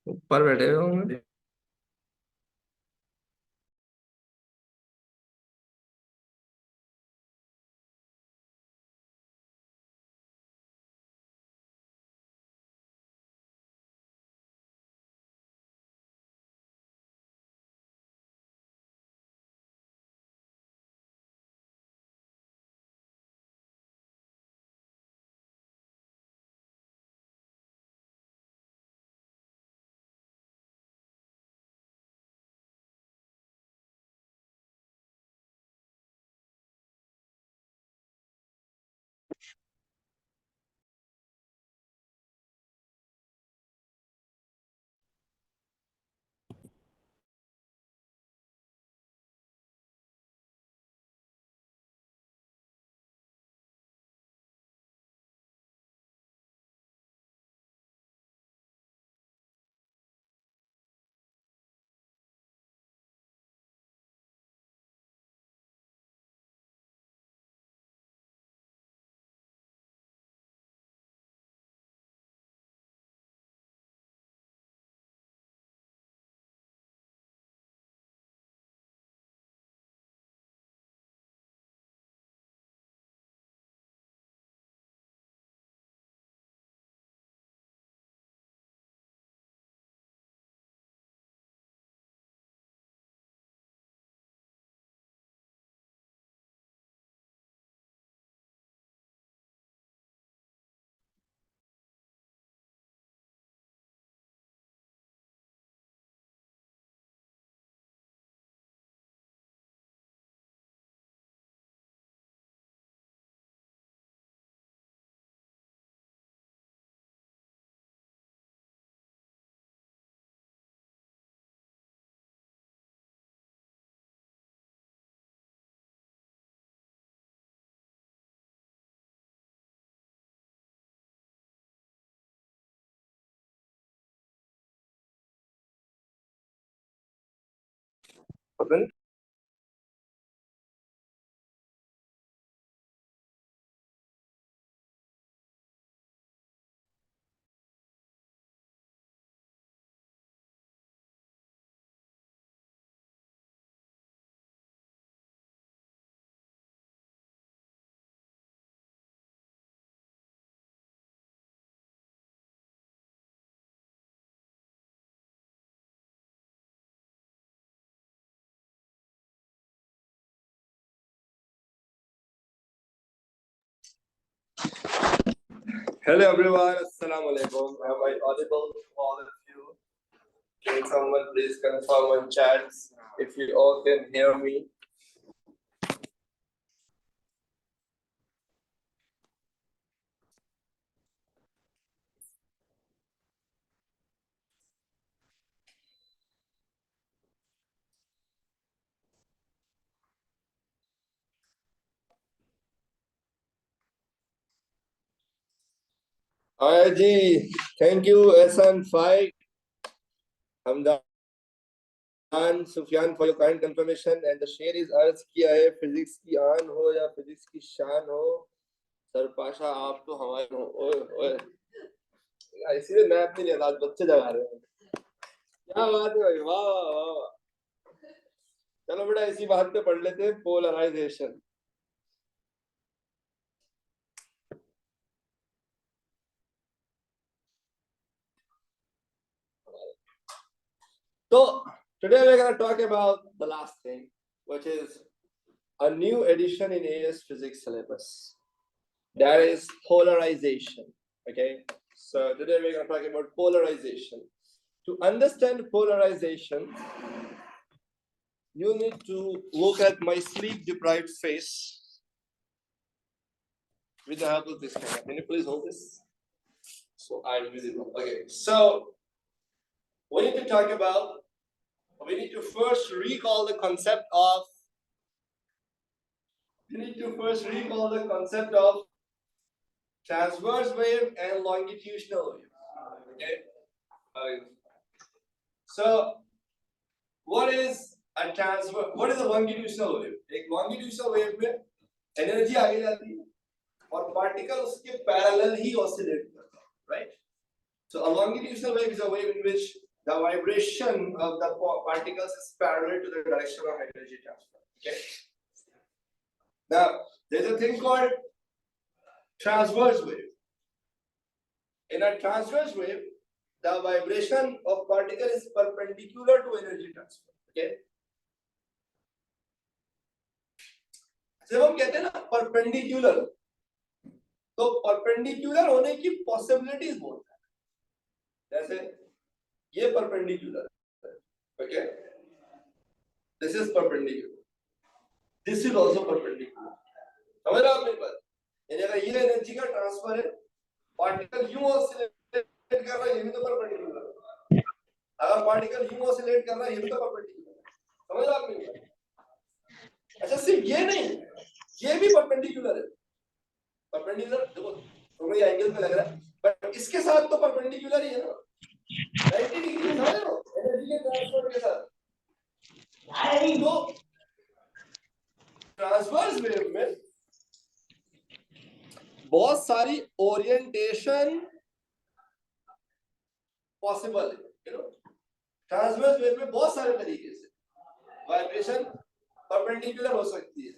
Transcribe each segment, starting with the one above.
ऊपर बैठे हुए होंगे। पता नहीं। Hello everyone, Assalamu alaikum. Am I audible to all of you? Can someone please confirm on chats if you all can hear me? Ji, thank you SN5, Hamdan, Sufyan for your kind confirmation and the share is अर्ज किया है physics की आन हो या physics की शान हो सर पाशा आप तो हमारे हो ओए ओए इसीलिए मैं अपनी नहीं आज बच्चे जगा रहे हैं क्या बात है भाई वाह वाह वाह चलो बेटा इसी बात पे पढ़ लेते हैं polarisation So today we're going to talk about the last thing, which is a new edition in AS physics syllabus. That is polarization. Okay. So today we're going to talk about polarization. To understand polarization, you need to look at my sleep-deprived face with the help of this camera. Can you please hold this? So I'm visible. Okay. So we need to talk about. We need to first recall the concept of. We need to first recall the concept of transverse wave and longitudinal wave. Okay. So, what is a transverse? What is a longitudinal wave? एक longitudinal wave में energy आगे जाती है और particle उसके parallel ही oscillate करता है, right? So a longitudinal wave is a wave in which the vibration of the particles is parallel to the direction of energy transfer. Okay. Now there's a thing called transverse wave. In a transverse wave, the vibration of particle is perpendicular to energy transfer. Okay. जब हम कहते हैं ना perpendicular, तो perpendicular होने की possibilities बहुत है. जैसे ये परपेंडिकुलर है, okay, this is perpendicular, this is also perpendicular. समझ रहे हो आप मेरी बात? यानी अगर ये एनर्जी का ट्रांसफर है, पार्टिकल यूं ऑसिलेट कर रहा है, ये भी तो परपेंडिकुलर है. अगर पार्टिकल यूं ऑसिलेट कर रहा है, ये भी तो परपेंडिकुलर है. समझ रहे हो आप मेरी बात? अच्छा, सिर्फ ये नहीं, ये भी परपेंडिकुलर है. परपेंडिकुलर देखो दोनों ये एंगल पे लग रहा है, बट इसके साथ तो परपेंडिकुलर ही है ना, 90 डिग्री. समझ रहे हो एनर्जी के ट्रांसफर के साथ. तो ट्रांसवर्स वेव में बहुत सारी ओरिएंटेशन पॉसिबल है. यू नो, ट्रांसवर्स वेव में बहुत सारे तरीके से वाइब्रेशन परपेंडिकुलर हो सकती है.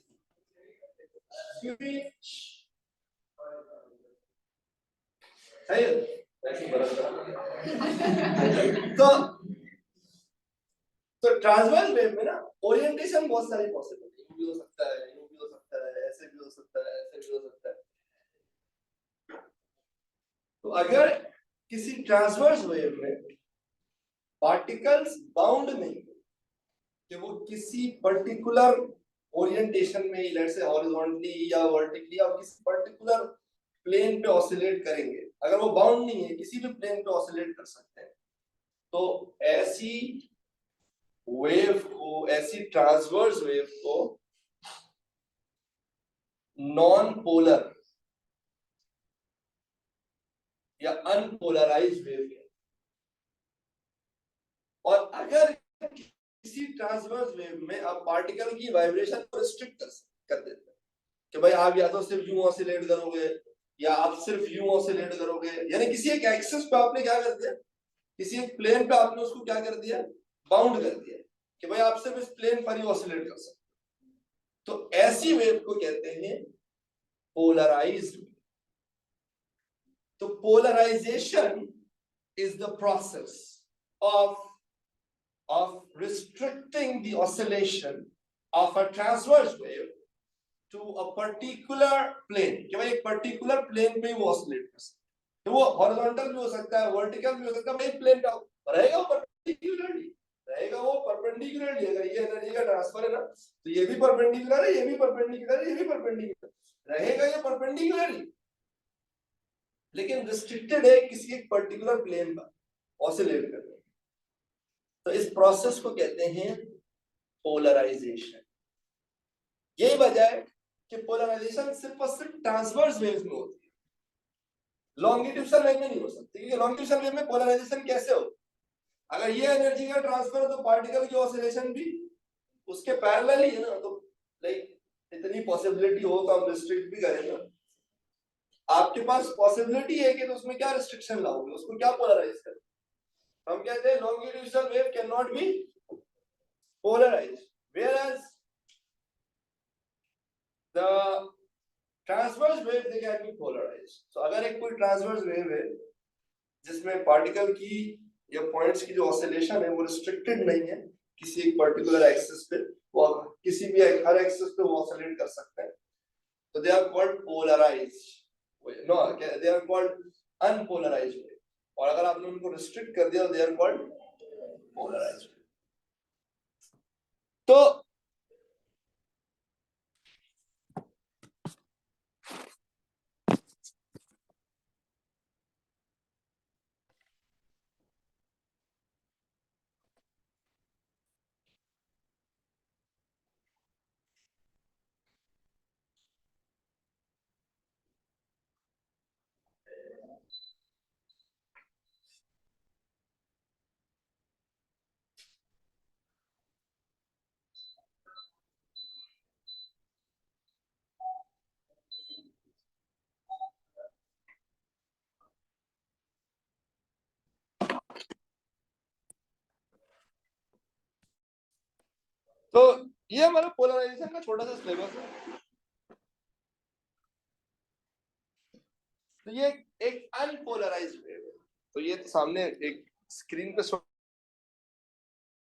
तो ट्रांसवर्स वेव में ना ओरिएंटेशन बहुत सारी पॉसिबल है. यूं भी हो सकता है, यूं भी हो सकता है, ऐसे भी हो सकता है, ऐसे भी हो सकता है. तो अगर किसी ट्रांसवर्स वेव में पार्टिकल्स बाउंड नहीं कि वो किसी पर्टिकुलर ओरिएंटेशन में, लेट्स से हॉरिजॉन्टली या वर्टिकली या किसी पर्टिकुलर प्लेन पे ऑसिलेट करेंगे, अगर वो बाउंड नहीं है, किसी भी प्लेन पे ऑसिलेट कर सकते हैं, तो ऐसी वेव को, ऐसी ट्रांसवर्स वेव को नॉन पोलर या अनपोलराइज्ड वेव कहते हैं. और अगर किसी ट्रांसवर्स वेव में आप पार्टिकल की वाइब्रेशन को रिस्ट्रिक्ट कर देते हैं कि भाई आप या तो सिर्फ यूं ऑसिलेट करोगे या आप सिर्फ यूं ऑसिलेट करोगे, यानी किसी एक एक्सिस पे आपने क्या कर दिया, किसी एक प्लेन पे आपने उसको क्या कर दिया, बाउंड कर दिया कि भाई आप सिर्फ इस प्लेन पर ही ऑसिलेट कर सकते. तो ऐसी वेव को कहते हैं पोलराइज्ड. तो polarisation is the process of restricting the oscillation of a transverse wave to a particular plane. कि भाई एक particular plane पे वो oscillate कर सकता है. तो वो horizontal भी हो सकता है, vertical भी हो सकता है, भाई plane का रहेगा वो perpendicularly, रहेगा वो perpendicularly. अगर ये एनर्जी का ट्रांसफर है ना, तो ये भी perpendicular है, ये भी perpendicular है, ये भी perpendicular रहेगा, ये perpendicularly, लेकिन restricted है किसी एक particular plane पर oscillate करने. तो इस प्रोसेस को कहते हैं पोलराइजेशन. यही वजह है कि पोलराइजेशन सिर्फ और सिर्फ ट्रांसवर्स वेव्स में होती है, लॉन्गिट्यूडनल वेव में नहीं हो सकती. क्योंकि लॉन्गिट्यूडनल वेव में पोलराइजेशन कैसे हो, अगर ये एनर्जी का ट्रांसफर हो तो पार्टिकल की ऑसिलेशन भी उसके पैरेलल ही है ना. तो लाइक इतनी पॉसिबिलिटी हो तो हम रिस्ट्रिक्ट भी करेंगे. आपके पास पॉसिबिलिटी है कि तो उसमें क्या रिस्ट्रिक्शन लाओगे, उसको क्या पोलराइज करें. हम कहते हैं longitudinal wave cannot be polarized, whereas the transverse wave they can be polarized. So अगर एक कोई transverse wave है जिसमें पार्टिकल की या पॉइंट्स की जो ऑसिलेशन है वो रिस्ट्रिक्टेड नहीं है किसी एक पर्टिकुलर एक्सिस पे, वो किसी भी हर एक्सिस पे वो ऑसिलेट कर सकते हैं, तो they are called polarized. No, they are called unpolarized wave. और अगर आपने उनको रिस्ट्रिक्ट कर दिया तो दे आर कॉल्ड पोलराइज्ड. तो ये हमारा पोलराइजेशन का छोटा सा सिलेबस है। तो ये एक अनपोलराइज्ड वेव है। तो ये तो सामने एक स्क्रीन पे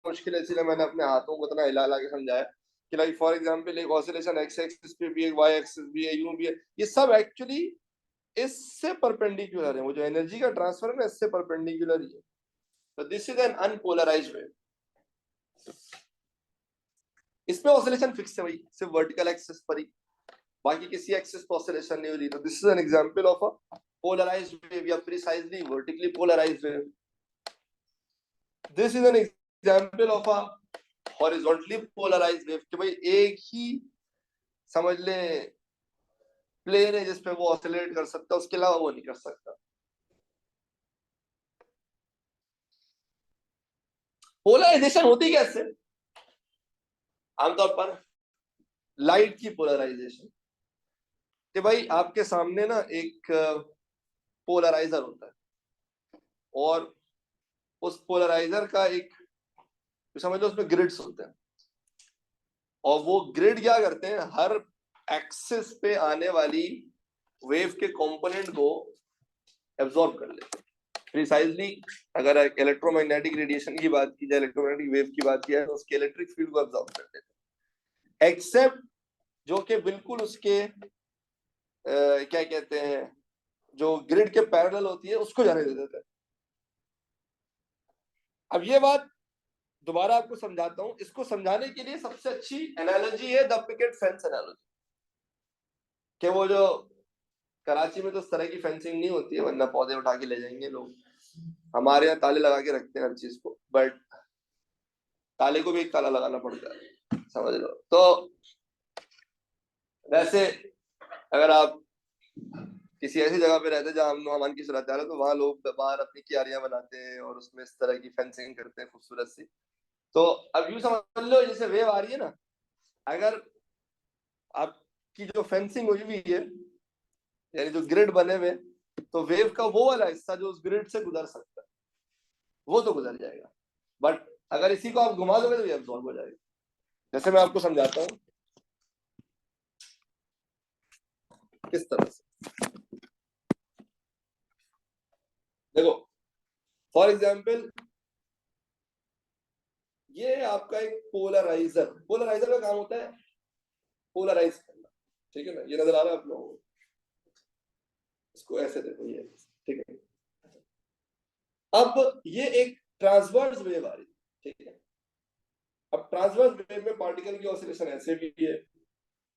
मुश्किल है, इसलिए मैंने अपने हाथों को इतना हिला हिला के समझाया कि लाइक फॉर एग्जांपल एक ऑसिलेशन एक्स एक्सिस पे भी है, वाई एक्सिस भी है, यू भी है। ये सब एक्चुअली इससे परपेंडिकुलर है। वो जो एनर्जी का ट्रांसफर है ना, इससे परपेंडिकुलर ही है। तो this is N unpolarised wave. इसमें ऑसिलेशन फिक्स है भाई, सिर्फ वर्टिकल एक्सिस पर ही, बाकी किसी एक्सिस पर ऑसिलेशन नहीं हो रही। तो this is an example of a polarised wave या precisely vertically polarised wave. This is an example of a horizontally polarised wave कि भाई एक ही समझ ले प्लेन है जिसपे वो ऑसिलेट कर सकता है, उसके अलावा वो नहीं कर सकता। पोलराइजेशन होती कैसे? आमतौर पर लाइट की पोलराइजेशन कि भाई आपके सामने ना एक पोलराइजर होता है, और उस पोलराइजर का एक समझ लो उसमें ग्रिड्स होते हैं, और वो ग्रिड क्या करते हैं, हर एक्सिस पे आने वाली वेव के कंपोनेंट को एब्जॉर्ब कर लेते हैं। प्रिसाइजली अगर इलेक्ट्रोमैग्नेटिक रेडिएशन की बात की जाए, इलेक्ट्रोमैग्नेटिक वेव की बात की जाए, तो उसके इलेक्ट्रिक फील्ड को एब्जॉर्ब कर लेते हैं, एक्सेप्ट जो कि बिल्कुल उसके क्या कहते हैं, जो ग्रिड के पैरेलल होती है उसको जाने दे देते हैं। अब ये बात दोबारा आपको समझाता हूं। इसको समझाने के लिए सबसे अच्छी एनालॉजी है द पिकेट फेंस एनालॉजी, कि वो जो कराची में तो इस तरह की फेंसिंग नहीं होती है, वरना पौधे उठा के ले जाएंगे लोग। हमारे यहाँ ताले लगा के रखते हैं हर चीज को, बट ताले को भी एक ताला लगाना पड़ता है, समझ लो। तो वैसे अगर आप किसी ऐसी जगह पे रहते हैं जहाँ अमन अमान की सूरत है, तो वहां लोग बाहर अपनी क्यारियां बनाते हैं और उसमें इस तरह की फेंसिंग करते हैं खूबसूरत सी। तो अब यूं समझ लो जैसे वेव आ रही है ना, अगर आपकी जो फेंसिंग हुई हुई है, यानी जो ग्रिड बने हुए, तो वेव का वो वाला हिस्सा जो उस ग्रिड से गुजर सकता है वो तो गुजर जाएगा, बट अगर इसी को आप घुमा दोगे तो ये अब्सॉर्ब हो जाएगा। जैसे मैं आपको समझाता हूँ किस तरह से। देखो फॉर एग्जाम्पल ये आपका एक पोलराइजर, पोलराइजर का काम होता है पोलराइज करना, ठीक है ना। ये नजर आ रहा है आप लोगों को, इसको ऐसे देखो ये, ठीक है। अब ये एक ट्रांसवर्स वेव आ रही है, ठीक है। अब ट्रांसवर्स वेव में पार्टिकल की ऑसिलेशन ऐसे भी है,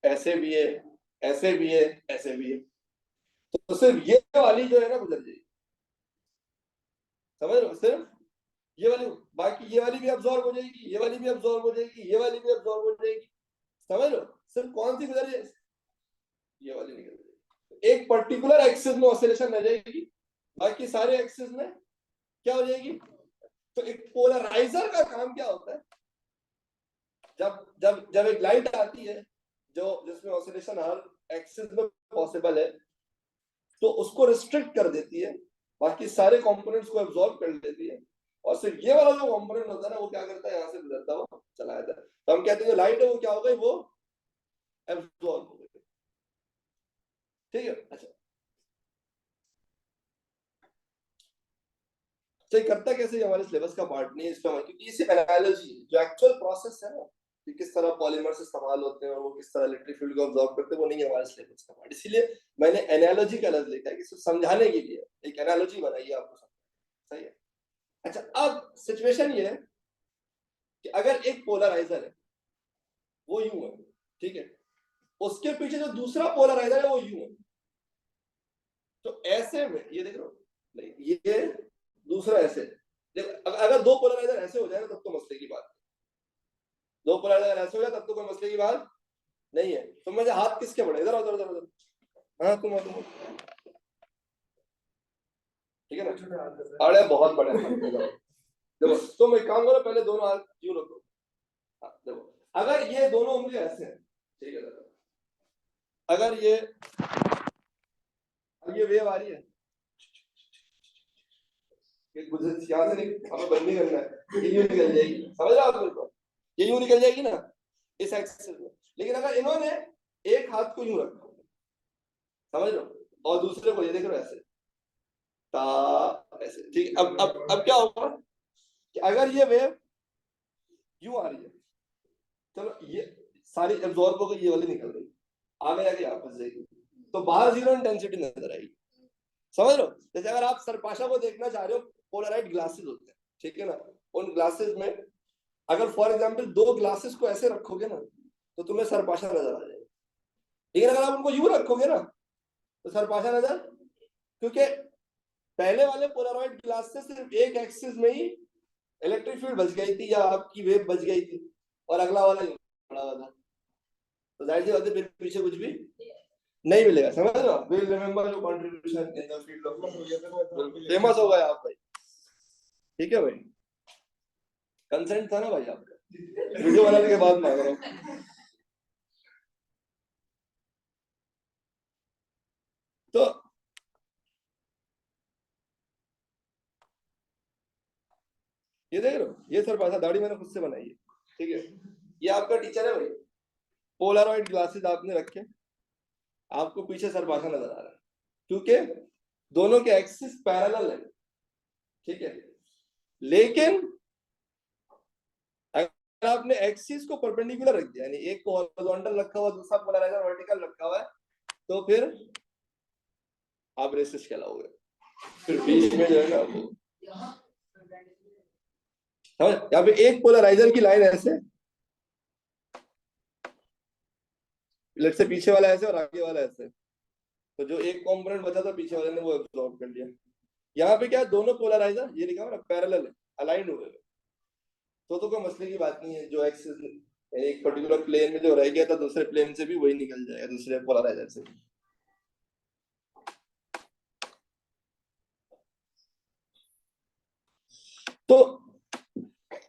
ऐसे भी है, ऐसे भी है, ऐसे भी है। तो सिर्फ ये वाली जो है ना गुजर जाएगी, समझ रहे हो, सिर्फ ये वाली। बाकी ये वाली भी अब्सॉर्ब हो जाएगी, ये वाली भी अब्सॉर्ब हो जाएगी, ये वाली भी अब्सॉर्ब हो जाएगी, समझ लो। सिर्फ कौन सी गुजर जाएगी, ये वाली निकल जाएगी। एक पर्टिकुलर एक्सिस में ऑसिलेशन रह जाएगी, बाकी सारे एक्सिस में क्या हो जाएगी। तो एक पोलराइजर का काम क्या होता है, जब जब जब एक लाइट आती है जो जिसमें ऑसिलेशन हर एक्सिस में पॉसिबल है, तो उसको रिस्ट्रिक्ट कर देती है, बाकी सारे कंपोनेंट्स को एब्जॉर्ब कर लेती है, और सिर्फ ये वाला जो कंपोनेंट होता है ना, वो क्या करता है, यहाँ से गुजरता हुआ चला जाता है। तो हम कहते हैं जो लाइट है वो क्या हो गई, वो एब्जॉर्ब हो गई, ठीक है। अच्छा, तो ये करता कैसे, हमारे सिलेबस का पार्ट नहीं है इस पे, क्योंकि ये एनालॉजी जो एक्चुअल प्रोसेस है ना, कि किस तरह पॉलीमर्स इस्तेमाल होते हैं और वो किस तरह इलेक्ट्रिक फील्ड को ऑब्जॉर्ब करते हैं, वो नहीं है हमारे सिलेबस का पार्ट। इसीलिए मैंने एनालॉजी का लफ्ज लिखा है कि सिर्फ समझाने के लिए एक एनालॉजी बनाइए आपको समझ, सही है। अच्छा, अब सिचुएशन ये है कि अगर एक पोलराइजर है वो यूं है, ठीक है, उसके पीछे जो दूसरा पोलराइजर है वो यूं है, तो ऐसे में ये देख रहे हो, नहीं ये दूसरा ऐसे, अगर दो पोलराइजर ऐसे हो जाए ना तब तो मसले की बात, दो पोलराइजर ऐसे हो जाए तब तो कोई मसले की बात नहीं है। तो मुझे हाथ किसके बड़े, इधर उधर उधर उधर, हाँ तुम ठीक है ना, अरे बहुत बड़े देखो तुम एक काम करो, पहले दोनों हाथ यूं रखो, देखो अगर ये दोनों उंगली ऐसे हैं, ठीक है, अगर ये वेव आ रही है, यहाँ से हमें बंद नहीं करना है, ये यूं निकल जाएगी, समझ रहे हो आप मेरे को, ये यूं निकल जाएगी ना, इस एक्सिस में। लेकिन अगर इन्होंने एक हाथ को यूं रखा, समझ लो, और दूसरे को ये देख रहे हो ऐसे, ऐसे, ठीक। अब क्या होगा कि अगर ये वेव यूं आ रही है, चलो ये सारी एब्जॉर्ब होकर ये वाली निकल रही, आगे जाके यहाँ फंस जाएगी, तो बाहर जीरो इंटेंसिटी नजर आएगी, समझ लो। जैसे अगर आप सरपाशा को देखना चाह रहे हो, पोलराइड ग्लासेस होते हैं, ठीक है ना, उन ग्लासेस में अगर फॉर एग्जांपल दो ग्लासेस को ऐसे रखोगे ना, तो तुम्हें सरपाशा नजर आ जाएगा। लेकिन अगर आप उनको यूं रखोगे ना, तो सरपाशा नजर, क्योंकि पहले वाले पोलराइड ग्लास से सिर्फ एक एक्सिस में ही इलेक्ट्रिक फील्ड बच गई थी या आपकी वेव बच गई थी, और अगला वाला यूं खड़ा हुआ था, तो जाहिर सी बात है फिर पीछे कुछ भी नहीं मिलेगा, समझ लो। Will remember your contribution in the field of, famous हो गया आप भाई, ठीक है भाई, कंसेंट था ना भाई आपका, वीडियो बनाने के बाद मांग रहा हूँ। तो ये देख रहे हो, ये सर पासा दाढ़ी मैंने खुद से बनाई है, ठीक है, ये आपका टीचर है भाई, पोलराइड ग्लासेस आपने रखे, आपको पीछे सर पासा नजर आ रहा है, क्योंकि दोनों के एक्सिस पैरेलल है, ठीक है। लेकिन अगर आपने एक्सिस को परपेंडिकुलर रख दिया, यानी एक को हॉरिजॉन्टल रखा हुआ, दूसरा पोलराइजर वर्टिकल रखा हुआ है, तो फिर आप रेसिस्ट कहलाओगे, फिर बीच में जो है ना वो, यहाँ पे एक पोलराइजर की लाइन ऐसे, लेट से पीछे वाला ऐसे और आगे वाला ऐसे, तो जो एक कंपोनेंट बचा था पीछे वाले ने वो एब्सॉर्ब कर लिया। यहाँ पे क्या, दोनों पोलराइजर ये लिखा हुआ ना पैरेलल है, अलाइन हुए, तो कोई मसले की बात नहीं है, जो एक्सिस एक पर्टिकुलर प्लेन में जो रह गया था दूसरे प्लेन से भी वही निकल जाएगा, दूसरे पोलराइजर से। तो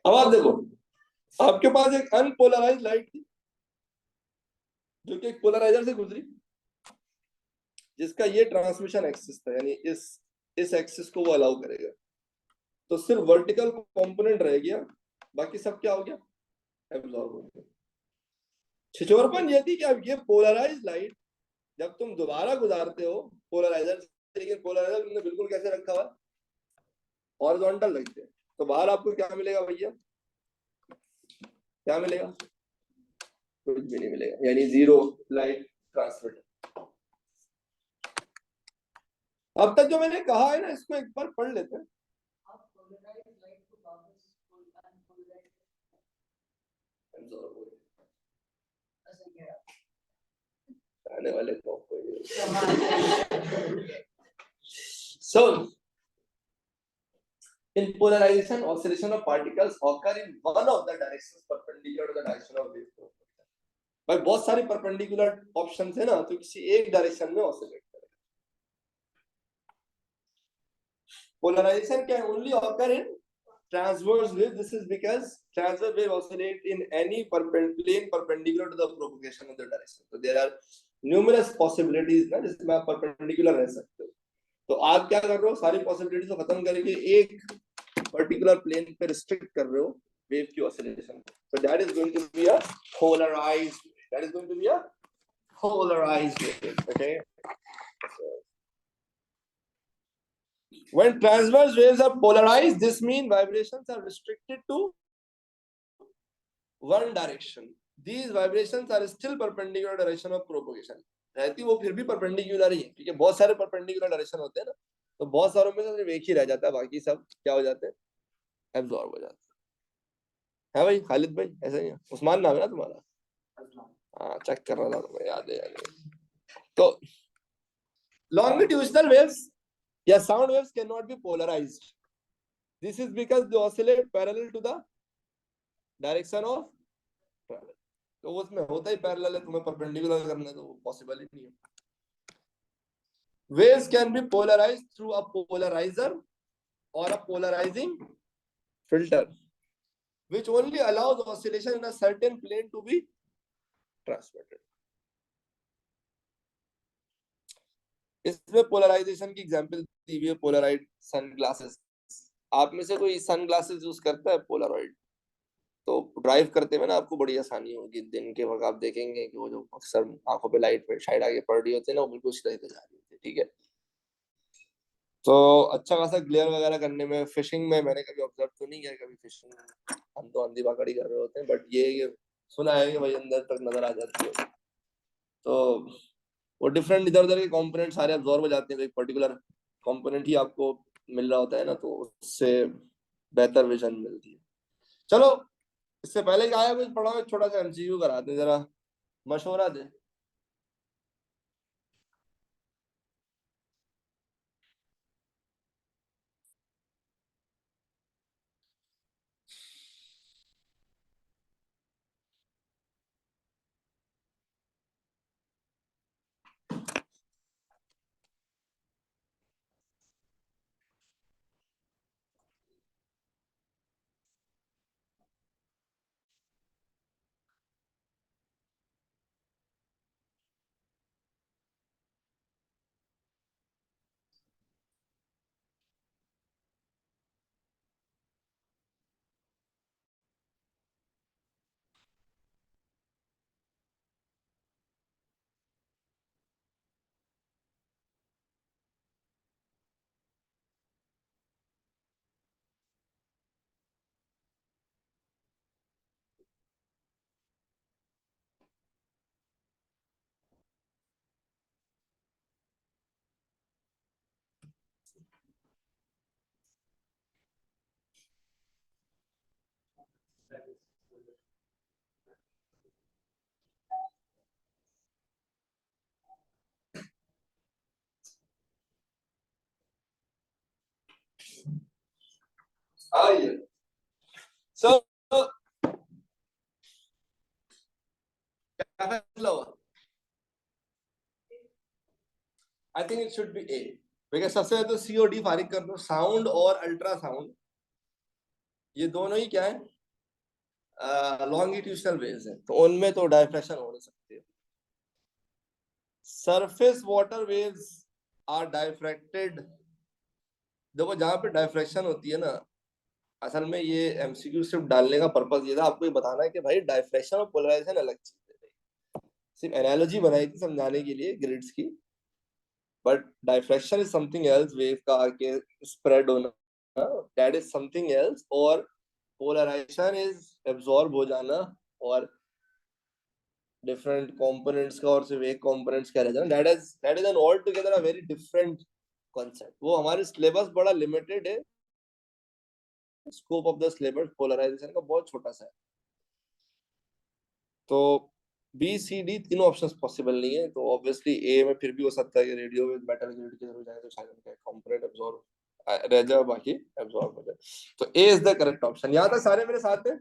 अब आप देखो, आपके पास एक अनपोलराइज्ड लाइट थी जो कि एक पोलराइजर से गुजरी, जिसका ये ट्रांसमिशन एक्सिस था, यानी इस एक्सिस को वो अलाउ करेगा, तो सिर्फ वर्टिकल कंपोनेंट रह गया, बाकी सब क्या हो गया, एब्जॉर्ब हो गया। छिछोरपन ये थी कि अब ये पोलराइज्ड लाइट जब तुम दोबारा गुजारते हो पोलराइजर, लेकिन पोलराइजर तुमने बिल्कुल कैसे रखा हुआ, हॉरिजॉन्टल रखते, तो बाहर आपको क्या मिलेगा भैया, क्या मिलेगा, कुछ भी नहीं मिलेगा, यानी जीरो लाइट ट्रांसमिट। अब तक जो मैंने कहा है ना, इसको एक बार पढ़ लेते हैं। आने वाले तो so in polarization, oscillation of particles occur in one of the directions perpendicular to the direction of wave flow. भाई बहुत सारी परपेंडिकुलर ऑप्शंस है ना, तो किसी एक डायरेक्शन में ऑसिलेट करेगा। Polarisation can only occur in transverse wave. This is because transverse wave oscillate in any plane perpendicular to the propagation of the direction. So there are numerous possibilities ना, जिसमें आप perpendicular रह सकते हो। तो आप क्या कर रहे हो, सारी पॉसिबिलिटीज को खत्म करके एक पर्टिकुलर प्लेन पे रिस्ट्रिक्ट कर रहे हो वेव की ऑसिलेशन को, so that is going to be a polarized, that is going to be a polarized wave, okay. When transverse waves are polarized, this means vibrations are restricted to one direction. These vibrations are still perpendicular direction of propagation. रहती वो फिर भी perpendicular ही है, ठीक है, बहुत सारे perpendicular direction होते हैं ना, तो बहुत सारों में से सिर्फ एक ही रह जाता है, बाकी सब क्या हो जाते हैं, एब्जॉर्ब हो जाते हैं। भाई खालिद भाई, ऐसा ही है, उस्मान नाम है ना तुम्हारा, हाँ चेक कर रहा था तुम्हें, याद है। तो longitudinal waves या sound waves cannot be polarized. This is because they oscillate parallel to the direction of travel. तो उसमें होता ही पैरेलल है, तुम्हें परपेंडिकुलर करना है तो वो पॉसिबल ही नहीं है। Waves can be polarized through a polarizer or a polarizing filter, which only allows oscillation in a certain plane to be transmitted. इसमें पोलराइजेशन की एग्जांपल दी हुई है, पोलराइड सनग्लासेस। आप में से कोई सनग्लासेस यूज करता है पोलराइड? तो ड्राइव करते हुए ना आपको बड़ी आसानी होगी। दिन के वक्त आप देखेंगे कि वो जो अक्सर आंखों पे लाइट पे शायद आगे पड़ रही होती है ना, वो बिल्कुल सीधा सीधा जा रही होती है, ठीक है। तो अच्छा खासा ग्लेयर वगैरह करने में, फिशिंग में मैंने कभी ऑब्जर्व तो नहीं किया, कभी फिशिंग हम तो अंधी पकड़ी कर रहे होते हैं, बट ये सुना है कि भाई अंदर तक नजर आ जाती है। तो वो डिफरेंट इधर उधर के कंपोनेंट सारे अब्जॉर्ब हो जाते हैं, तो एक पर्टिकुलर कंपोनेंट ही आपको मिल रहा होता है ना, तो उससे बेहतर विजन मिलती है। चलो, इससे पहले क्या आया कुछ पढ़ा, छोटा सा एमसीक्यू कराते हैं, जरा मशवरा दे। आइए सो क्या फैसला हुआ? I think it should be A, because सबसे पहले तो सी और डी फारिग कर दो। साउंड और अल्ट्रासाउंड ये दोनों ही क्या है, लॉन्गिट्यूशनल वेव्स हैं, तो उनमें तो डायफ्रैक्शन हो नहीं सकती है। Surface water waves are diffracted. देखो जहां पे डायफ्रैक्शन होती है ना, असल में ये एमसीक्यू सिर्फ डालने का पर्पस ये था आपको ये बताना है कि भाई डायफ्रैक्शन और पोलराइजेशन अलग चीज है। सिर्फ एनालॉजी बनाई थी समझाने के लिए ग्रिड्स की, but diffraction is something else, wave का आके स्प्रेड होना, दैट इज समथिंग एल्स। और पोलराइजेशन इज एब्जॉर्ब हो जाना, और डिफरेंट कंपोनेंट्स का और सिर्फ एक कंपोनेंट्स का रह जाना, that is an all together a very different concept. वो हमारे सिलेबस बड़ा लिमिटेड है, scope of the syllabus polarisation का बहुत छोटा सा है। तो बी सी डी तीनों ऑप्शंस पॉसिबल नहीं है, तो ऑब्वियसली ए में फिर भी हो सकता है कि रेडियो में मेटल ग्रिड के थ्रू जाए तो शायद उनका कंपोनेंट एब्जॉर्ब रह जाए, बाकी एब्जॉर्ब हो जाए। तो A is the correct option. यहाँ तक सारे मेरे साथ हैं?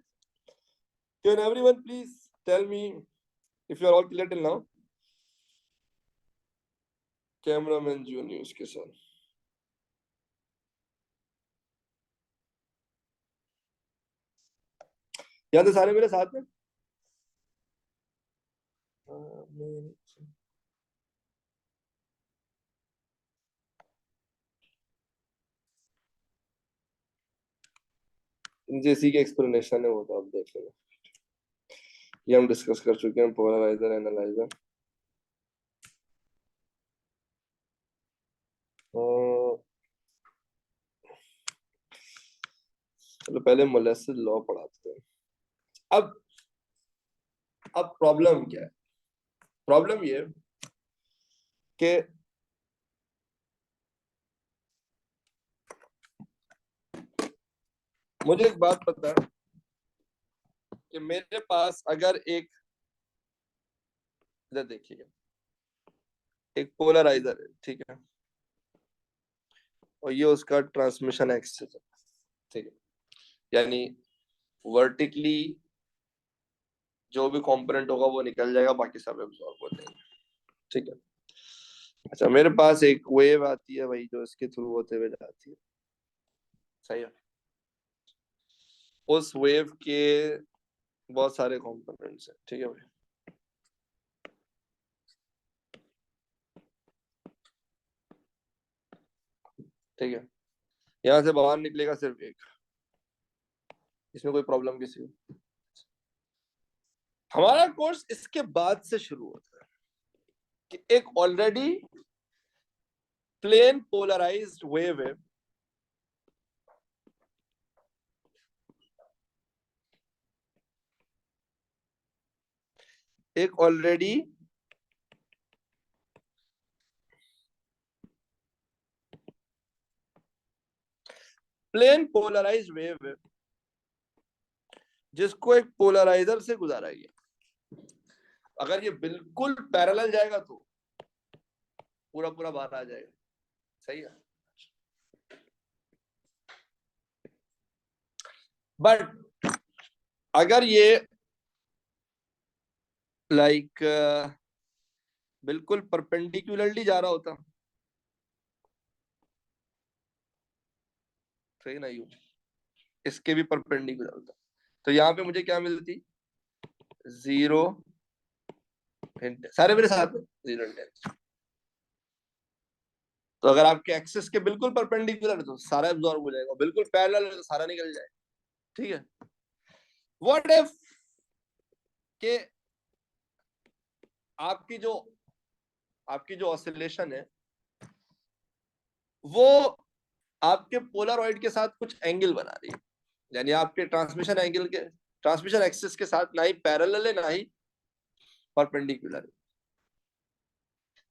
Can everyone please tell me if you are all clear till now? Cameraman junior उसके साथ यहाँ तो सारे मेरे साथ हैं। जैसी की एक्सप्लेनेशन है वो तो आप देख लेना, ये हम डिस्कस कर चुके हैं, पोलराइजर एनालाइजर। चलो पहले मोलेसिस लॉ पढ़ाते हैं। अब अब प्रॉब्लम क्या है? प्रॉब्लम ये कि मुझे एक बात पता है कि मेरे पास अगर एक, इधर देखिएगा, एक पोलराइजर है, ठीक है, और ये उसका ट्रांसमिशन एक्सिस है, ठीक है, यानी वर्टिकली जो भी कंपोनेंट होगा वो निकल जाएगा, बाकी सब एब्जॉर्ब हो जाएंगे, ठीक है। अच्छा, मेरे पास एक वेव आती है भाई जो इसके थ्रू होते हुए जाती है, सही है। उस वेव के बहुत सारे कंपोनेंट्स हैं, ठीक है भाई, ठीक है। यहाँ से बाहर निकलेगा सिर्फ एक, इसमें कोई प्रॉब्लम किसी को? हमारा कोर्स इसके बाद से शुरू होता है कि एक ऑलरेडी प्लेन पोलराइज्ड वेव है, एक ऑलरेडी प्लेन पोलराइज्ड वेव है जिसको एक पोलराइजर से गुजारा गया। अगर ये बिल्कुल पैरेलल जाएगा तो पूरा पूरा बाहर आ जाएगा, सही है। बट अगर ये लाइक बिल्कुल परपेंडिकुलरली जा रहा होता, सही ना, यू इसके भी परपेंडिकुलर होता, तो यहाँ पे मुझे क्या मिलती, 0 सारे मेरे साथ 0 इंटेंसिटी। तो अगर आपके एक्सिस के बिल्कुल परपेंडिकुलर है तो सारा एब्जॉर्ब हो जाएगा, बिल्कुल पैरेलल है तो सारा निकल जाएगा, ठीक है। व्हाट इफ के आपकी जो ऑसिलेशन है वो आपके पोलरॉइड के साथ कुछ एंगल बना रही है, यानी आपके ट्रांसमिशन एक्सिस के साथ ना ही पैरेलल है ना ही परपेंडिकुलर है।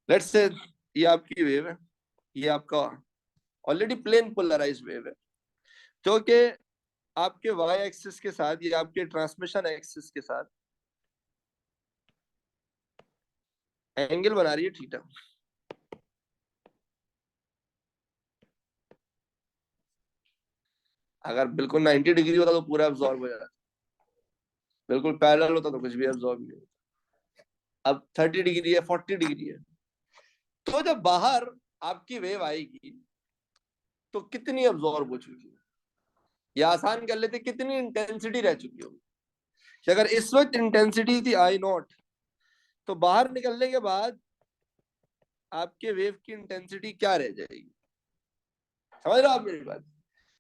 लेट्स से ये आपकी वेव है, ये आपका ऑलरेडी प्लेन पोलराइज्ड वेव है जो कि आपके वाई एक्सिस के साथ या आपके ट्रांसमिशन एक्सिस के साथ एंगल बना रही है थीटा। अगर बिल्कुल 90 डिग्री होता तो पूरा एब्जॉर्ब हो जाता, बिल्कुल पैरेलल होता तो कुछ भी एब्जॉर्ब नहीं होता। अब 30 डिग्री है, 40 डिग्री है, तो जब बाहर आपकी वेव आएगी तो कितनी एब्जॉर्ब हो चुकी है, या आसान कर लेते कितनी इंटेंसिटी रह चुकी होगी। अगर इस वक्त इंटेंसिटी थी I0, तो बाहर निकलने के बाद आपके वेव की इंटेंसिटी क्या रह जाएगी, समझ रहे हो आप मेरी बात।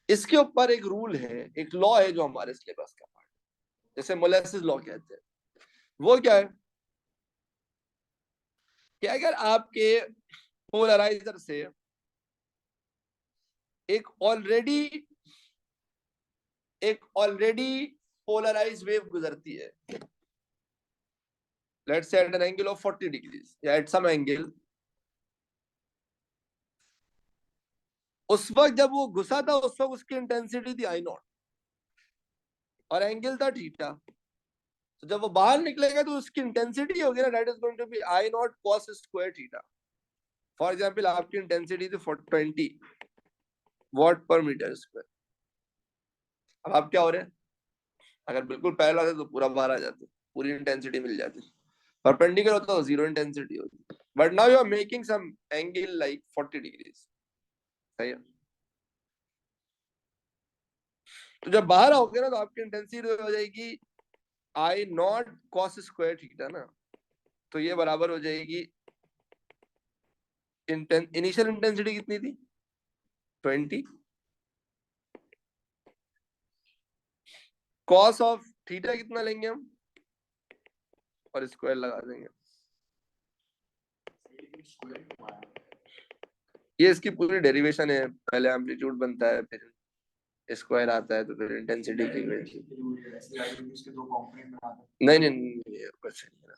इसके ऊपर एक रूल है, एक लॉ है जो हमारे सिलेबस का पार्ट, जैसे मोलेसिस लॉ कहते हैं। वो क्या है कि अगर आपके पोलराइजर से एक ऑलरेडी पोलराइज वेव गुजरती है, let's say at an angle of 40 degrees या एट सम एंगल, उस वक्त जब वो घुसा था उस वक्त उसकी इंटेंसिटी थी I0 और एंगल था थीटा। तो जब वो बाहर निकलेगा तो उसकी इंटेंसिटी होगी ना, that is going to be I0 cos square theta. For example आपकी इंटेंसिटी थी 20 वॉट पर मीटर स्क्वायर। अब आप क्या हो रहे हैं, अगर बिल्कुल पैरेलल होते तो पूरा बाहर आ जाते, पूरी इंटेंसिटी मिल जाती। परपेंडिकुलर होता तो 0 इंटेंसिटी होती, but now you are making some angle like 40 degrees, सही है। तो जब बाहर आओगे ना तो आपकी इंटेंसिटी हो जाएगी I0 cos स्क्वायर थीटा ना, तो ये बराबर हो जाएगी इनिशियल इंटेंसिटी कितनी थी 20, कॉस ऑफ थीटा कितना लेंगे हम और स्क्वायर लगा देंगे। ये इसकी पूरी डेरिवेशन है, पहले एम्पलीट्यूड बनता है फिर स्क्वायर आता है तो फिर इंटेंसिटी की नहीं नहीं, नहीं कुछ नहीं।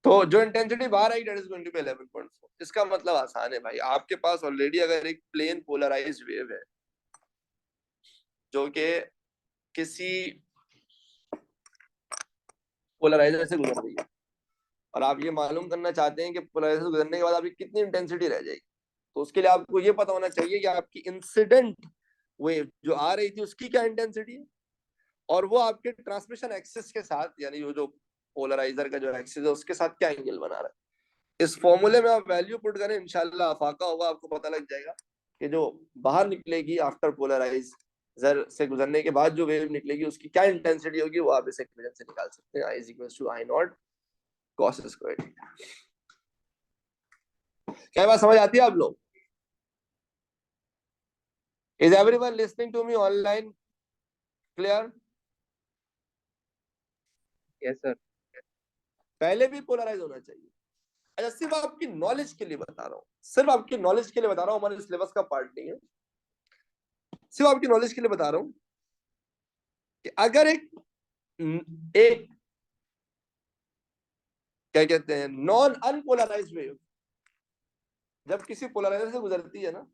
तो जो इंटेंसिटी बाहर आई that is going to be 11.4। इसका मतलब आसान है भाई, आपके पास ऑलरेडी अगर एक प्लेन पोलराइज्ड वेव है जो कि किसी पोलराइजर से गुजर रही है और आप ये मालूम करना चाहते हैं कि पोलराइजर से गुजरने के बाद आपकी कितनी इंटेंसिटी रह जाएगी, तो उसके लिए आपको ये पता होना चाहिए कि आपकी इंसिडेंट वेव जो आ रही थी उसकी क्या इंटेंसिटी है और वो आपके ट्रांसमिशन एक्सिस के साथ, यानी वो जो पोलराइजर का जो एक्सिस है उसके साथ क्या एंगल बना रहा है। इस फॉर्मूले में आप वैल्यू पुट करें, इंशाल्लाह अफाका होगा, आपको पता लग जाएगा कि जो बाहर निकलेगी आफ्टर पोलराइजर से गुजरने के बाद जो वेव निकलेगी उसकी क्या इंटेंसिटी होगी, वो आप इस इक्वेशन से निकाल सकते हैं, I is equals to I0 cos square theta. क्या बात समझ आती है आप लोग? Is everyone listening to me online? Clear? Yes sir. पहले भी पोलराइज होना चाहिए। अच्छा, सिर्फ आपकी नॉलेज के लिए बता रहा हूँ, सिर्फ आपकी नॉलेज के लिए बता रहा हूँ, हमारे सिलेबस का पार्ट नहीं है, सिर्फ आपकी नॉलेज के लिए बता रहा हूँ कि अगर एक एक क्या कहते हैं नॉन अनपोलराइज वेव जब किसी पोलराइजर से गुजरती है ना,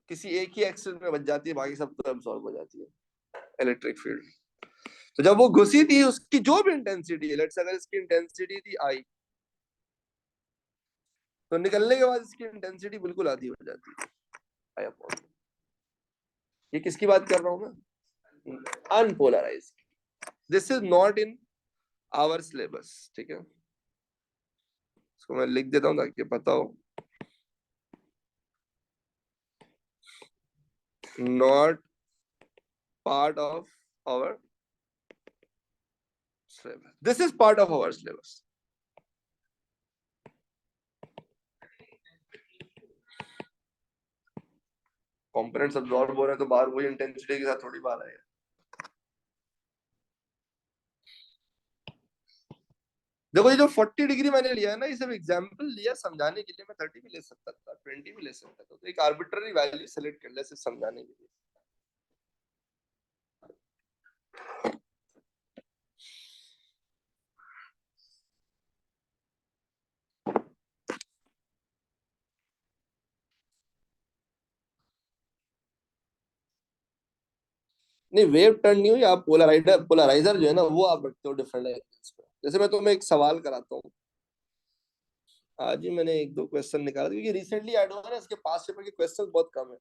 किसी एक ही एक्सिस में बच जाती है, बाकी सब तो एब्सॉर्ब हो जाती है इलेक्ट्रिक फील्ड। तो जब वो घुसी थी, उसकी जो भी इंटेंसिटी है, लेट्स अगर इसकी इंटेंसिटी थी आई, तो निकलने के बाद इसकी इंटेंसिटी बिल्कुल आधी हो जाती है आई अपॉन। ये किसकी बात कर रहा हूं मैं? Unpolarise. This is not in our syllabus, ठीक है, इसको मैं लिख देता हूं ताकि पता हो। Not part of our syllabus. This is part of our syllabus. Components absorb हो रहे हैं तो बाहर वही इंटेंसिटी के साथ थोड़ी बाहर आएगा। देखो ये जो 40 डिग्री मैंने लिया है ना, ये सिर्फ एग्जांपल लिया समझाने के लिए। मैं 30 भी ले सकता था, 20 भी ले सकता था, तो एक आर्बिट्ररी वैल्यू सेलेक्ट कर लिया सिर्फ समझाने के लिए। नहीं, वेव टर्न नहीं हुई, आप पोलराइजर जो है ना वो आप रखते हो डिफरेंट एंगल्स पे। जैसे मैं तुम्हें एक सवाल कराता हूँ, आज ही मैंने एक दो क्वेश्चन निकाला क्योंकि रिसेंटली ऐड हुआ है ना, इसके पास पेपर के क्वेश्चन बहुत कम है।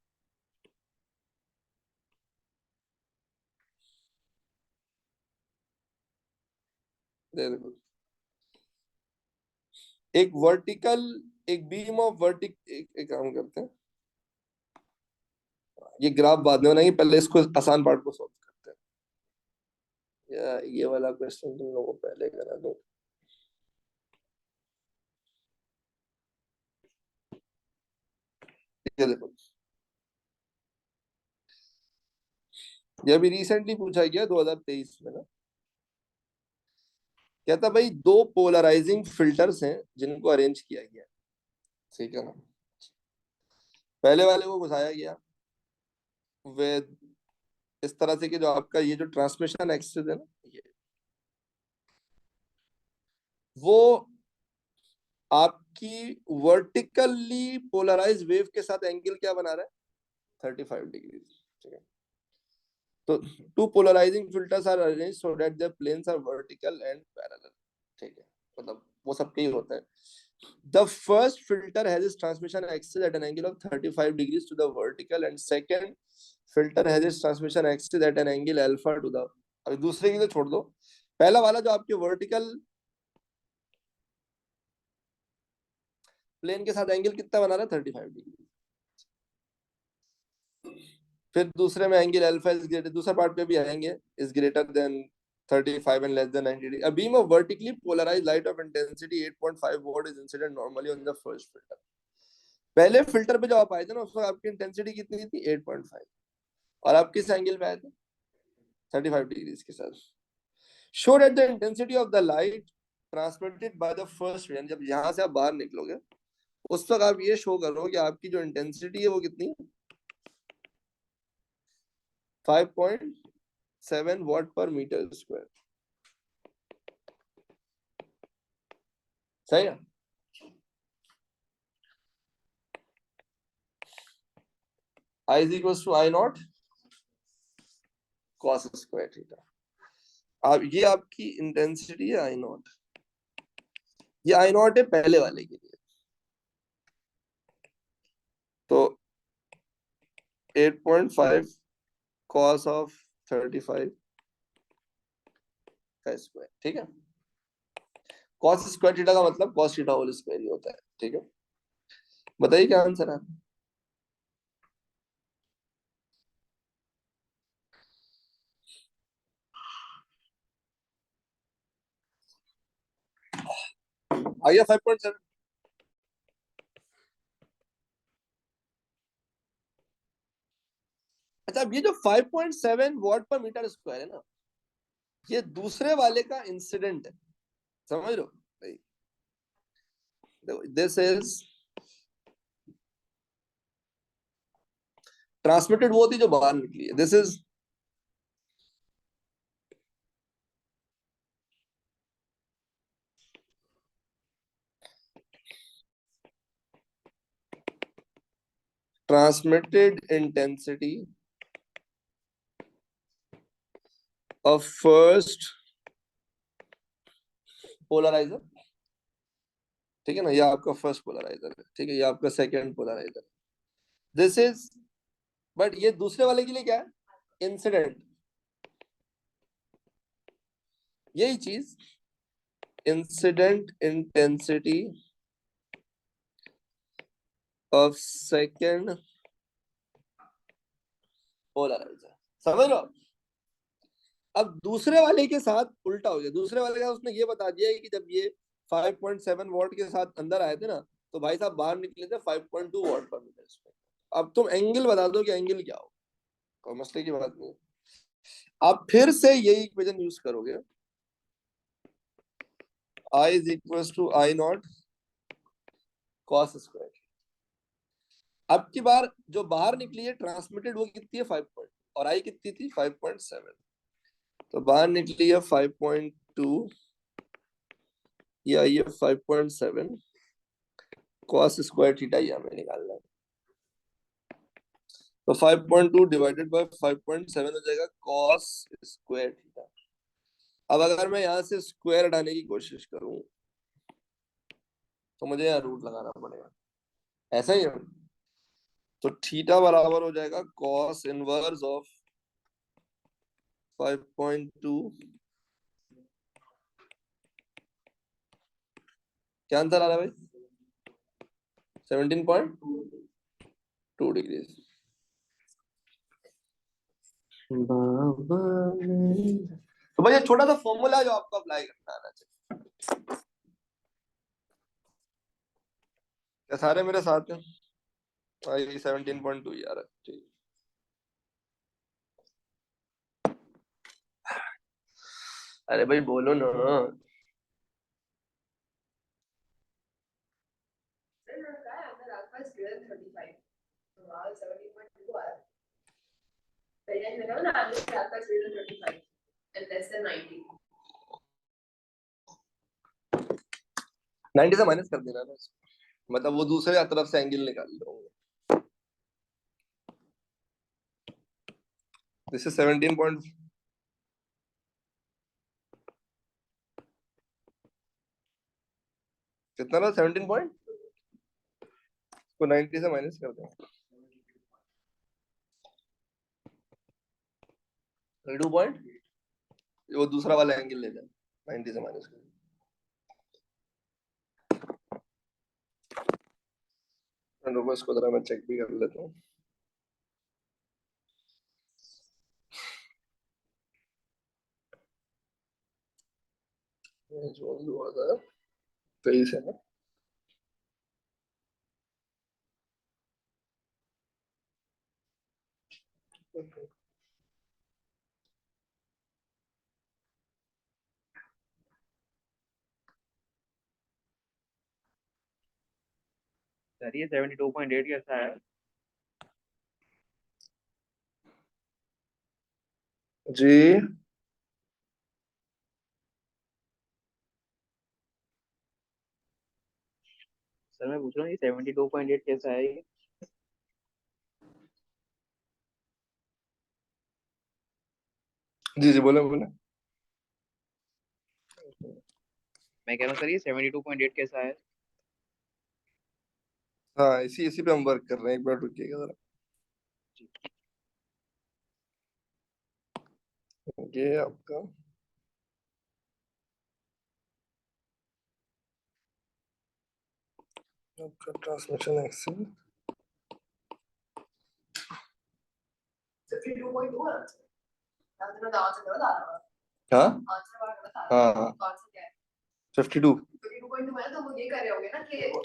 देखो, एक वर्टिकल, एक बीम ऑफ वर्टिक, एक काम करते हैं, ये ग्राफ बाद में बनाएंगे, पहले इसको आसान पार्ट को सॉल्व करते हैं। या ये वाला क्वेश्चन तुम लोगों को पहले करा दो। ये देखो, ये अभी रिसेंटली पूछा गया 2023 में ना। क्या था भाई, दो पोलराइजिंग फिल्टर्स हैं जिनको अरेंज किया गया है, ठीक है ना। पहले वाले को घुसाया गया वे इस तरह से कि जो आपका ये जो ट्रांसमिशन एक्सिस है ना, ये वो आपकी वर्टिकली पोलराइज वेव के साथ एंगल क्या बना रहा है? 35 डिग्री, ठीक है। तो two polarising filters are arranged so that their planes are vertical and parallel, ठीक है, मतलब वो सबके ही होता है। The first filter has its transmission axis at an angle of 35 degrees to the vertical and second filter has its transmission axis at an angle alpha to the, अभी दूसरे की तो छोड़ दो, पहला वाला जो आपके वर्टिकल प्लेन के साथ एंगल कितना बना रहा है? 35 डिग्री। फिर दूसरे में एंगल अल्फा इज ग्रेटर, दूसरा पार्ट पे भी आएंगे, is greater than 35 and less than 90 degree. A beam of vertically polarized light of intensity 8.5 watt is incident normally on the first filter. पहले फिल्टर पे जब आप आए थे ना, उसमें आपकी इंटेंसिटी कितनी थी? 8.5, और आप किस एंगल पे आए थे? 35 डिग्री के साथ। Show that the intensity of the light transmitted by the first ray, जब यहां से आप बाहर निकलोगे उस वक्त आप ये शो करो कि आपकी जो इंटेंसिटी है वो कितनी है? 5.7 watt per meter square, सही है। I is equals to I naught cos square theta. अब ये आपकी इंटेंसिटी है I नॉट, ये I नॉट है पहले वाले के लिए, तो 8.5 cos of 35 का स्क्वायर, ठीक है। cos स्क्वायर थीटा का मतलब cos थीटा होल स्क्वायर ही होता है, ठीक है। बताइए क्या आंसर है? आ गया 5.7। अच्छा, अब ये जो 5.7 वॉट पर मीटर स्क्वायर है ना, ये दूसरे वाले का इंसिडेंट है, समझ लो। दिस इज ट्रांसमिटेड, वो थी जो बाहर निकली है। This is transmitted intensity of first polarizer, ठीक है ना, ये आपका फर्स्ट पोलराइजर है, ठीक है, ये आपका सेकंड पोलराइजर है। दिस इज, बट ये दूसरे वाले के लिए क्या है, इंसिडेंट। यही चीज, incident intensity of second polariser, समझ लो। अब दूसरे वाले के साथ उल्टा हो गया, दूसरे वाले का उसने ये बता दिया कि जब ये 5.7 वॉट के साथ अंदर आए थे ना, तो भाई साहब बाहर निकले थे 5.2 वॉट पर मीटर स्क्वायर। अब तुम एंगल बता दो कि एंगल क्या हो, कोई मसले की बात नहीं। आप फिर से यही इक्वेशन यूज करोगे, I is equal to I naught cos square. अब की बार जो बाहर निकली है ट्रांसमिटेड, वो कितनी है 5 पॉइंट, और आई कितनी थी 5.7, तो बाहर निकली है 5.2, ये आई है 5.7, कॉस स्क्वायर थीटा ये हमें निकालना है। तो 5.2 डिवाइडेड बाय 5.7 हो जाएगा कॉस स्क्वायर थीटा। अब अगर मैं यहाँ से स्क्वायर हटाने की कोशिश करूं, तो मुझे यहाँ रूट लगाना पड़ेगा, ऐसा ही है। तो थीटा बराबर हो जाएगा कॉस इनवर्स ऑफ 5.2, क्या आंसर आ रहा है भाई, 17.2 डिग्री। तो भाई ये छोटा सा फॉर्मूला है जो आपको अप्लाई करना आना चाहिए। क्या सारे मेरे साथ हैं? 17.2 यार, ठीक। अरे भाई बोलो ना। नाइनटी से माइनस कर देना ना, मतलब वो दूसरे तरफ से एंगल निकाल लो। दिस इज 17 पॉइंट, कितना ना 17 पॉइंट को 90 से माइनस कर दो, 2 पॉइंट, वो दूसरा वाला एंगल ले जाए 90 से माइनस कर। रुको इसको जरा मैं चेक भी कर लेता हूँ। जो 2023 है ना, सर ये 72.8 कैसा है? जी सर मैं पूछ रहा हूँ ये 72.8 कैसा है ये? जी जी बोले बोले। मैं कह रहा हूँ सर ये 72.8 कैसा है? हाँ इसी इसी पे हम वर्क कर रहे हैं, एक बार रुकिएगा जरा। ये आपका आपका ट्रांसमिशन एक्सेल, हाँ हाँ हाँ 52,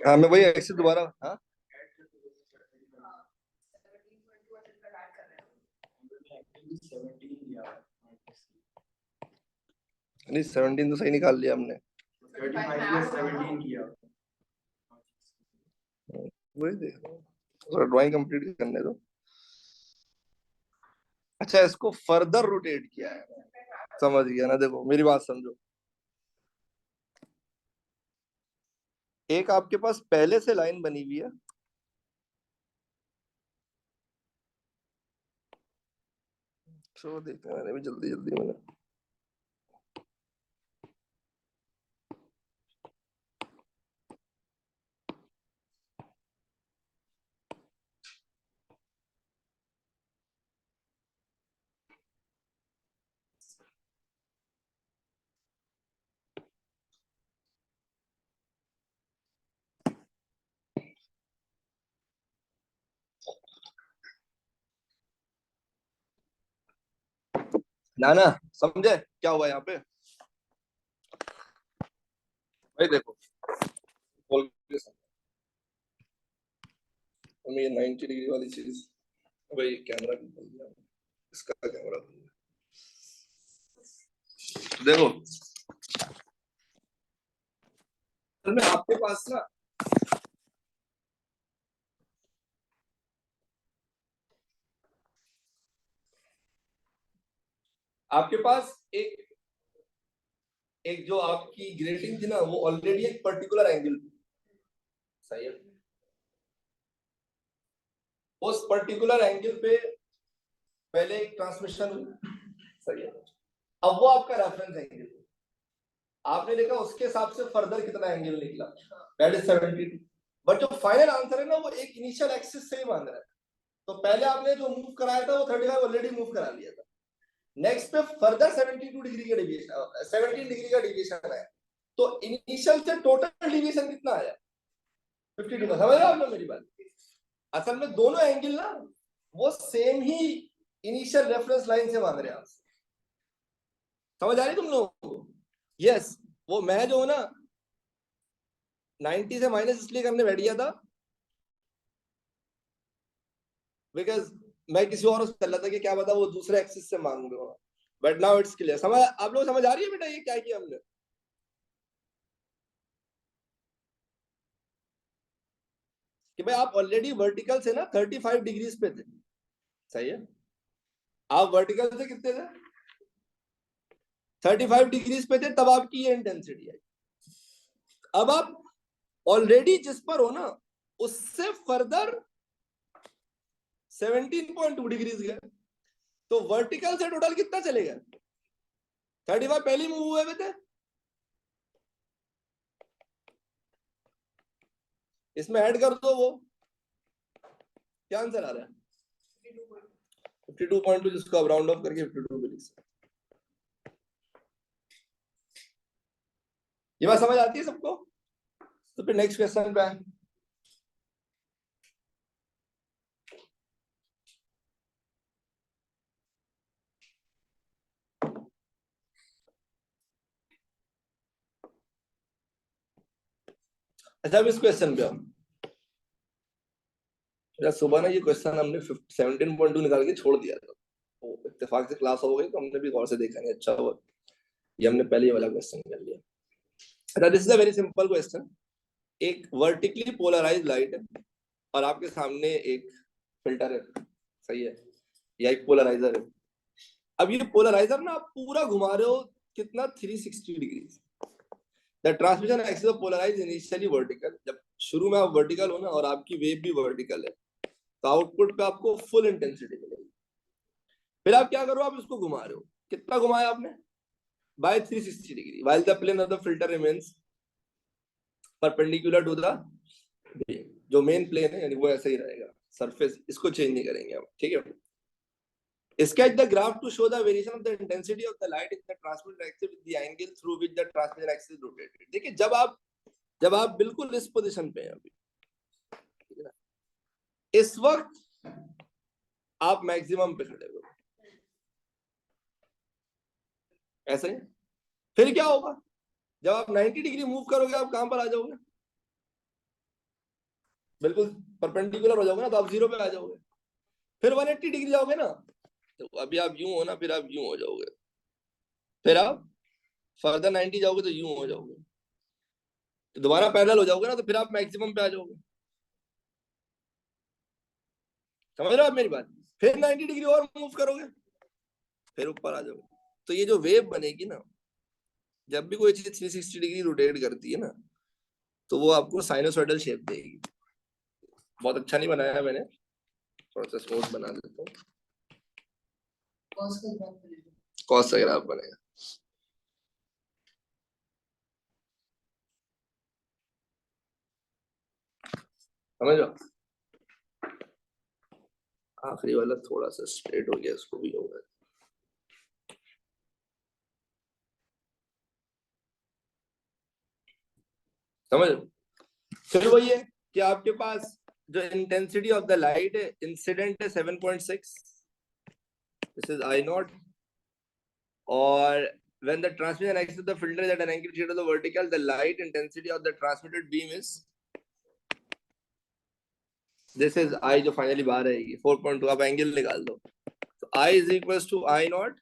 हाँ मैं वही ऐसे दोबारा, हाँ नहीं 17 तो सही निकाल लिया हमने। 17 किया। वही देख रहा हूँ, थोड़ा ड्राइंग कंप्लीट करने दो। अच्छा इसको फर्दर रोटेट किया है, समझ गया ना। देखो मेरी बात समझो, एक आपके पास पहले से लाइन बनी हुई है, तो देखना मैंने भी जल्दी जल्दी मैंने। ना ना समझे क्या हुआ यहाँ पे? भाई देखो बोल के समझो। हमें ये 90 डिग्री वाली चीज, भाई कैमरा भी खोल दिया, इसका कैमरा खोल दिया। देखो असल में आपके पास ना आपके पास एक एक जो आपकी ग्रेटिंग थी ना, वो ऑलरेडी एक पर्टिकुलर एंगल, सही है, उस पर्टिकुलर एंगल पे पहले एक ट्रांसमिशन हुई, सही है। अब वो आपका रेफरेंस एंगल, आपने देखा उसके हिसाब से फर्दर कितना एंगल निकला, दैट इज 72। बट जो फाइनल आंसर है ना, वो एक इनिशियल एक्सिस से ही मान रहा है। तो पहले आपने जो मूव कराया था वो 35 ऑलरेडी मूव करा लिया था, नेक्स्ट पे फर्दर 72 डिग्री का डिविएशन, 17 डिग्री का डिविएशन है। तो इनिशियल से टोटल डिविएशन कितना आया? 52 का। समझ रहे हो आप लोग मेरी बात? असल में दोनों एंगल ना वो सेम ही इनिशियल रेफरेंस लाइन से मान रहे हैं आप। समझ आ रही तुम लोगों को? यस, वो मैं जो हूं ना 90 से माइनस इसलिए करने बैठ गया था बिकॉज मैं किसी और चल रहा था कि क्या पता वो दूसरे एक्सिस से मांग रहे हो। But now it's clear. समझ आप लोग समझ आ रही है बेटा ये क्या किया हमने? कि भाई आप ऑलरेडी वर्टिकल से ना 35 डिग्रीज पे थे, सही है। आप वर्टिकल से कितने थे? 35 डिग्रीज पे थे, तब आपकी ये इंटेंसिटी आई। अब आप ऑलरेडी जिस पर हो ना उससे फर्दर 17.2 डिग्रीज गए, तो वर्टिकल से टोटल कितना चलेगा? 35 पहले मूव हुए थे, इसमें ऐड कर दो वो, क्या आंसर आ रहा है? 52.2, जिसको आप राउंड ऑफ करके 52 पे लिख सकते। ये बात समझ आती है सबको? तो फिर नेक्स्ट क्वेश्चन पे आए। अच्छा अब इस क्वेश्चन पे हम सुबह ना ये क्वेश्चन हमने 17.2 निकाल के छोड़ दिया था, तो इत्तेफाक से क्लास हो गई तो हमने भी गौर से देखा नहीं, अच्छा हुआ ये हमने पहले वाला क्वेश्चन कर लिया। अच्छा this is a very simple question. एक वर्टिकली पोलराइज लाइट है और आपके सामने एक फिल्टर है, सही है, या एक पोलराइजर है। अब ये पोलराइजर ना आप पूरा घुमा रहे हो कितना? 360 degree. The transmission axis of polarise initially vertical. जब शुरू में आप वर्टिकल हो ना और आपकी वेव भी वर्टिकल है, तो आउटपुट पे आपको फुल इंटेंसिटी मिलेगी। फिर आप क्या करो, आप इसको घुमा रहे हो, कितना घुमाया आपने? By 360 degree, while the plane of the filter remains perpendicular to the, जो मेन प्लेन है यानी वो ऐसे ही रहेगा, सरफेस इसको चेंज नहीं करेंगे हम, ठीक है। Sketch the graph to show the variation of the intensity of the light in the transmitted axis with the angle through which the transmission axis is rotated। देखिए जब आप बिल्कुल इस पोजीशन पे हैं अभी, इस वक्त आप मैक्सिमम पे खड़े हो, ऐसे ही। फिर क्या होगा? जब आप 90 डिग्री मूव करोगे आप कहां पर आ जाओगे? बिल्कुल परपेंडिकुलर हो जाओगे ना, तो आप जीरो पे आ जाओगे। फिर 180 डिग्री जाओगे ना, तो अभी आप यूं हो ना, फिर आप यूं हो जाओगे, फिर आप फर्दर 90 जाओगे तो यूं हो जाओगे, तो दोबारा पैरेलल हो जाओगे ना, तो फिर आप मैक्सिमम पे आ जाओगे। समझ रहे हो आप मेरी बात? फिर 90 डिग्री और मूव करोगे, फिर ऊपर आ जाओगे। तो ये जो वेव बनेगी ना, जब भी कोई चीज 360 डिग्री रोटेट करती है ना, तो वो आपको साइनोसॉइडल शेप देगी। बहुत अच्छा नहीं बनाया मैंने, थोड़ा सा स्मूथ बना देता हूँ। कॉस का ग्राफ बनेगा। समझ लो, आखिरी वाला थोड़ा सा स्ट्रेट हो गया, इसको भी होगा। समझ लो, फिर वही है कि आपके पास जो इंटेंसिटी ऑफ द लाइट है, इंसिडेंट है 7.6, दिस इज आई नॉट, और when the transmission axis of the filter is at an angle theta to the vertical, the light intensity of the transmitted beam is, this is I जो finally बाहर आएगी 4.2, आप angle निकाल दो, तो I is equals to I not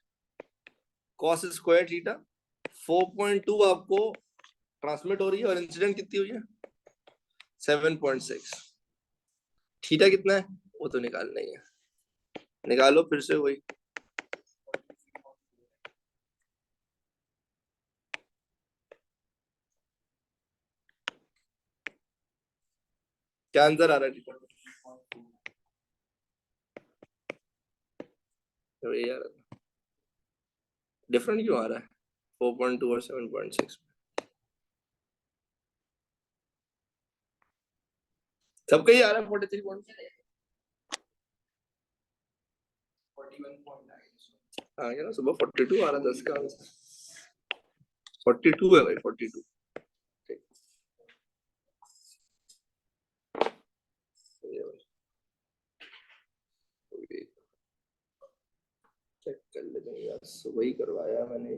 cos square theta, 4.2 आपको transmit हो रही है और इंसिडेंट कितनी हुई है 7.6। थीटा कितना है वो तो निकालना ही है, निकालो फिर से वही। क्या आंसर आ रहा है थीटा? तो ये यार डिफरेंट क्यों आ रहा है 4.2 और 7.6? सबका ही आ रहा है 43.41। हाँ क्या ना, सुबह 42 आ रहा है, 10 का आंसर 42 है भाई, 42। चेक कर लेते हैं यार, सुबह ही करवाया मैंने,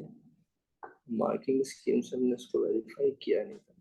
मार्किंग स्कीम से हमने इसको वेरीफाई किया नहीं था।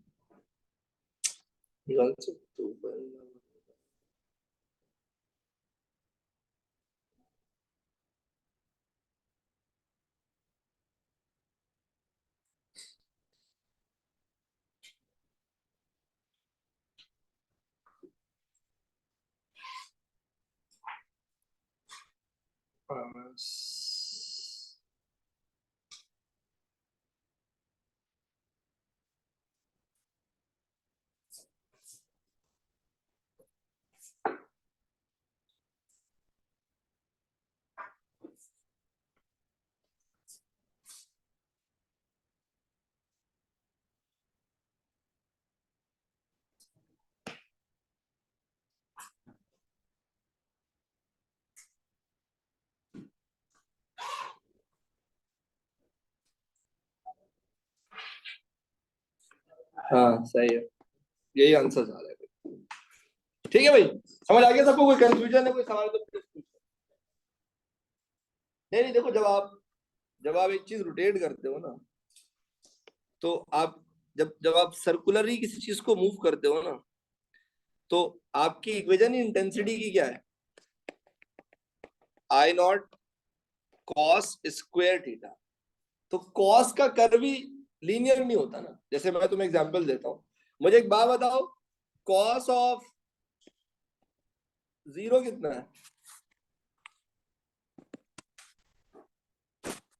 हाँ सही है, यही आंसर आ रहा है। ठीक है भाई, समझ आ गया सबको? कोई कंफ्यूजन है, कोई सवाल तो प्लीज पूछो। नहीं नहीं, देखो जब आप एक चीज रोटेट करते हो ना, तो आप जब आप सर्कुलरली किसी चीज को मूव करते हो ना, तो आपकी इक्वेशन इंटेंसिटी की क्या है, आई नॉट कॉस स्क्वायर थीटा। तो कॉस का कर्व भी लीनियर नहीं होता ना। जैसे मैं तुम्हें एग्जांपल देता हूँ, मुझे एक बात बताओ, कॉस ऑफ 0 कितना है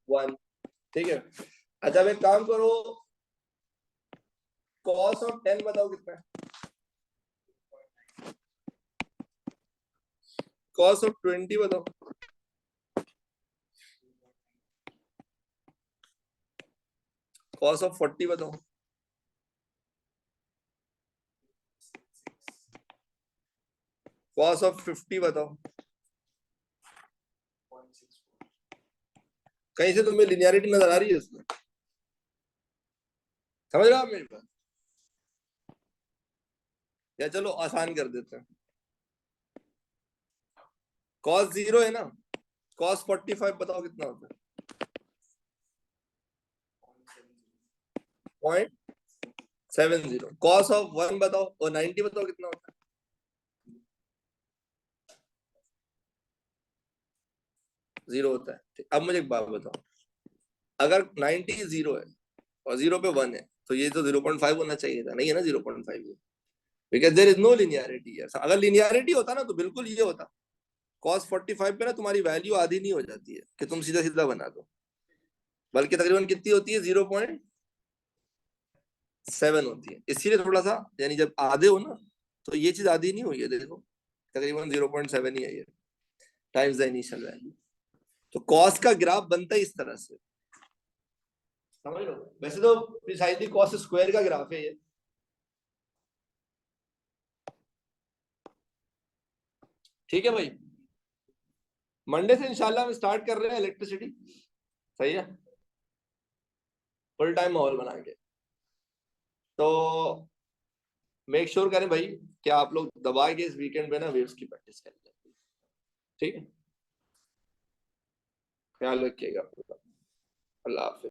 1, ठीक है। अच्छा अब एक काम करो, कॉस ऑफ 10 बताओ कितना है, कॉस ऑफ 20 बताओ, कॉस ऑफ 40 बताओ, कॉस ऑफ 50 बताओ। कहीं से तुम्हें लिनियरिटी नजर आ रही है इसमें? समझ रहे हो आप मेरी बात? या चलो आसान कर देते हैं, कॉस 0 है ना, कॉस 45 बताओ कितना होता है, 0.70। कॉस ऑफ 1 बताओ, और 90 बताओ कितना होता है, 0 होता है। अब मुझे एक बात बताओ, अगर 90 0 है और 0 पे 1 है, तो ये तो 0.5 होना चाहिए था, नहीं है ना 0.5, because there is no linearity. अगर लिनियरिटी होता ना तो बिल्कुल ये होता, cos 45 पे ना तुम्हारी वैल्यू आधी नहीं हो जाती है कि तुम सीधा सीधा बना दो, बल्कि तकरीबन कितनी होती है, 0.7 होती है। इसीलिए थोड़ा सा, यानी जब आधे हो ना तो ये चीज आधी नहीं हुई है, देखो तकरीबन 0.7 ही है ये, टाइम्स द इनिशियल वैल्यू। तो कॉस का ग्राफ बनता है इस तरह से, समझ लो। वैसे तो प्रिसाइजली कॉस स्क्वायर का ग्राफ है ये। ठीक है भाई, मंडे से इंशाल्लाह हम स्टार्ट कर रहे हैं इलेक्ट्रिसिटी, सही है, फुल टाइम माहौल बना के। तो मेक श्योर करें भाई कि आप लोग दबा के इस वीकेंड पे ना वेव्स की प्रैक्टिस करें, ठीक है, ख्याल रखिएगा, अल्लाह हाफिज।